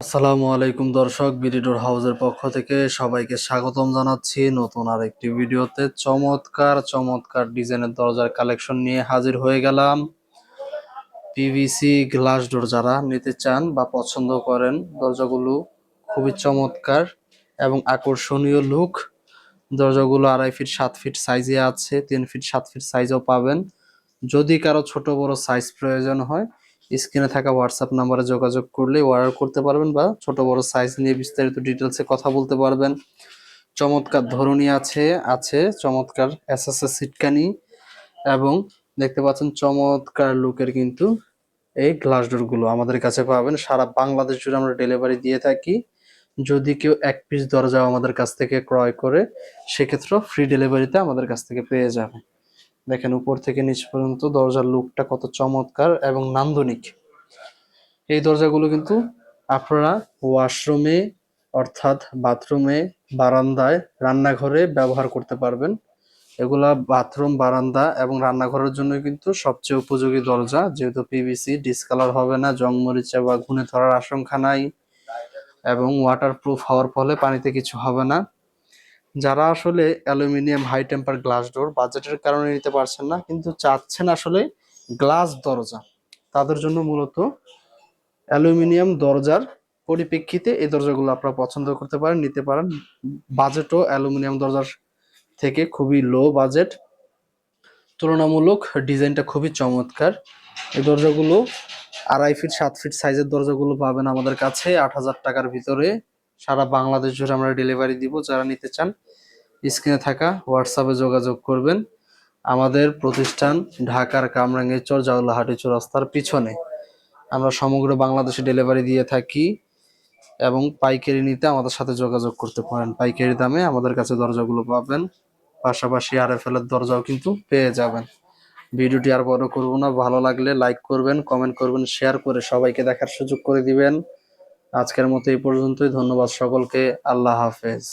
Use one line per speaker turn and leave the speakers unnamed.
আসসালামু আলাইকুম দর্শক, বিডিডোর হাউসের পক্ষ থেকে সবাইকে স্বাগতম জানাচ্ছি নতুন আরেকটি ভিডিওতে। চমৎকার চমৎকার ডিজাইনের দরজার কালেকশন নিয়ে হাজির হয়ে গেলাম। পিভিসি গ্লাস ডোর যারা নিতে চান বা পছন্দ করেন, দরজাগুলো খুবই চমৎকার এবং আকর্ষণীয় লুক। দরজাগুলো 2.5 ফিট 7 ফিট সাইজে আছে, 3 ফিট 7 ফিট সাইজও পাবেন। যদি কারো ছোট বড় সাইজ প্রয়োজন হয়, স্ক্রিনে থাকা হোয়াটসঅ্যাপ নাম্বারে যোগাযোগ করলে অর্ডার করতে পারবেন বা ছোট বড় সাইজ নিয়ে বিস্তারিত ডিটেলসে কথা বলতে পারবেন। চমৎকার ধরনী আছে আছে চমৎকার এসএসএস সিটকানি এবং দেখতে পাচ্ছেন চমৎকার লুকের কিন্তু এই গ্লাস ডোরগুলো আমাদের কাছে পাবেন। সারা বাংলাদেশ জুড়ে আমরা ডেলিভারি দিয়ে থাকি। যদি কেউ এক পিস দরজাও আমাদের কাছ থেকে ক্রয় করে, সেক্ষেত্রেও ফ্রি ডেলিভারিতে আমাদের কাছ থেকে পেয়ে যাবে। দেখেন উপর থেকে নিচ পর্যন্ত দরজার লুকটা কত চমৎকার এবং নান্দনিক। এই দরজাগুলো কিন্তু আপনারা ওয়াশরুমে অর্থাৎ বাথরুমে, বারান্দায়, রান্নাঘরে ব্যবহার করতে পারবেন। এগুলা বাথরুম, বারান্দা এবং রান্নাঘরের জন্য কিন্তু সবচেয়ে উপযোগী দরজা, যেহেতু পিভিসি ডিসকালার হবে না, জং মরিচা বা ঘুণে ধরার আশঙ্কা নাই এবং ওয়াটারপ্রুফ হওয়ার ফলে পানিতে কিছু হবে না। যারা আসলে aluminium high temper glass door বাজেটের কারণে নিতে পারছেন না, কিন্তু চাচ্ছেন আসলে গ্লাস দরজা, তাদের জন্য মূলত অ্যালুমিনিয়াম দরজার পরিপ্রেক্ষিতে এই দরজাগুলো আপনারা পছন্দ করতে পারেন, নিতে পারেন। বাজেটও অ্যালুমিনিয়াম দরজার থেকে খুবই লো বাজেট, তুলনামূলক ডিজাইনটা খুবই চমৎকার। এই দরজাগুলো 2.5 ফিট 7 ফিট সাইজের দরজাগুলো পাবেন আমাদের কাছে 8,000 টাকার ভিতরে। সারা বাংলাদেশ জুড়ে আমরা ডেলিভারি দিব। যারা নিতে চান স্ক্রিনে থাকা হোয়াটসঅ্যাপে যোগাযোগ করবেন। আমাদের প্রতিষ্ঠান ঢাকার কামরাঙ্গীরচর জাউলাহাটি চৌরাস্তার পিছনে। আমরা সমগ্র বাংলাদেশে ডেলিভারি দিয়ে থাকি এবং পাইকারি নিতে আমাদের সাথে যোগাযোগ করতে পারেন। পাইকারি দামে আমাদের কাছে দরজাগুলো পাবেন, পাশাপাশি আরএফএল এর দরজাও কিন্তু পেয়ে যাবেন। ভিডিওটি আর বড় করব না, ভালো লাগলে লাইক করবেন, কমেন্ট করবেন, শেয়ার করে সবাইকে দেখার সুযোগ করে দিবেন। আজকের মতো এই পর্যন্তই। ধন্যবাদ সকলকে। আল্লাহ হাফেজ।